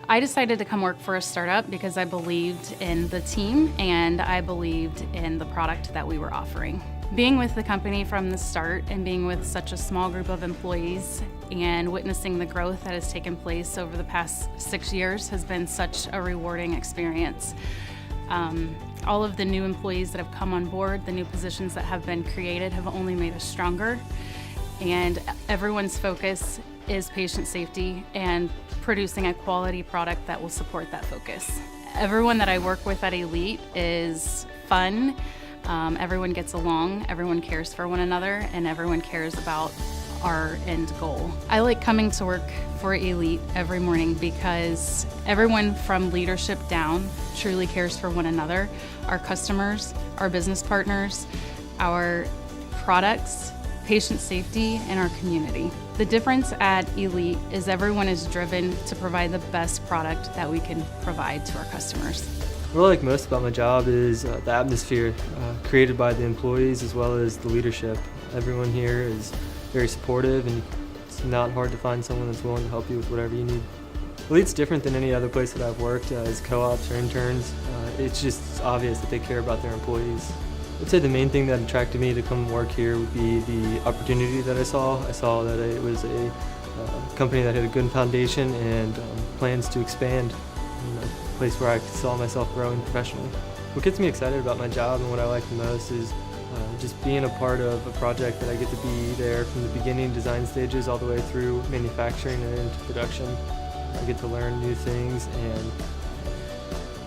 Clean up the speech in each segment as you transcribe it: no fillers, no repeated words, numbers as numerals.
I decided to come work for a startup because I believed in the team and I believed in the product that we were offering. Being with the company from the start and being with such a small group of employees and witnessing the growth that has taken place over the past 6 years has been such a rewarding experience. All of the new employees that have come on board, the new positions that have been created have only made us stronger, and everyone's focus is patient safety and producing a quality product that will support that focus. Everyone that I work with at Elite is fun. Everyone gets along, everyone cares for one another, and everyone cares about our end goal. I like coming to work for Elite every morning because everyone from leadership down truly cares for one another, our customers, our business partners, our products, patient safety, and our community. The difference at Elite is everyone is driven to provide the best product that we can provide to our customers. What I like most about my job is the atmosphere created by the employees as well as the leadership. Everyone here is very supportive, and it's not hard to find someone that's willing to help you with whatever you need. Elite's different than any other place that I've worked as co-ops or interns. It's just obvious that they care about their employees. I'd say the main thing that attracted me to come work here would be the opportunity that I saw. I saw that it was a company that had a good foundation and plans to expand. A place where I saw myself growing professionally. What gets me excited about my job and what I like the most is just being a part of a project that I get to be there from the beginning design stages all the way through manufacturing and into production. I get to learn new things and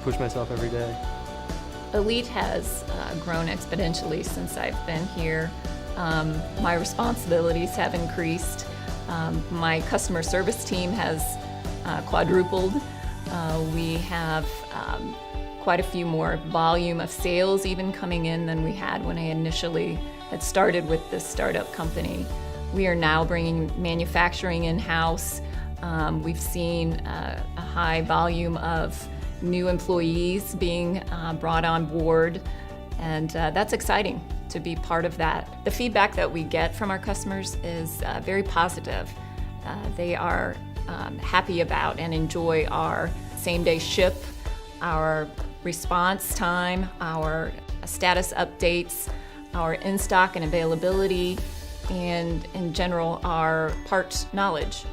push myself every day. Elite has grown exponentially since I've been here. My responsibilities have increased. My customer service team has quadrupled. We have quite a few more volume of sales even coming in than we had when I initially had started with this startup company. We are now bringing manufacturing in-house. We've seen a high volume of new employees being brought on board, and that's exciting to be part of that. The feedback that we get from our customers is very positive. They are happy about and enjoy our same-day ship, our response time, our status updates, our in-stock and availability, and in general, our part knowledge.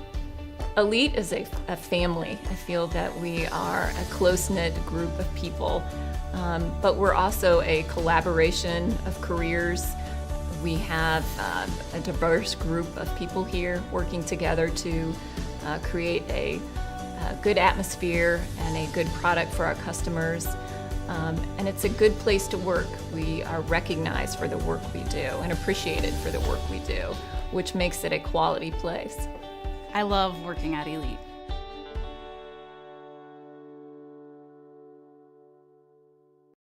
Elite is a family. I feel that we are a close-knit group of people, but we're also a collaboration of careers. We have a diverse group of people here working together to create a good atmosphere and a good product for our customers. And it's a good place to work. We are recognized for the work we do and appreciated for the work we do, which makes it a quality place. I love working at Elite.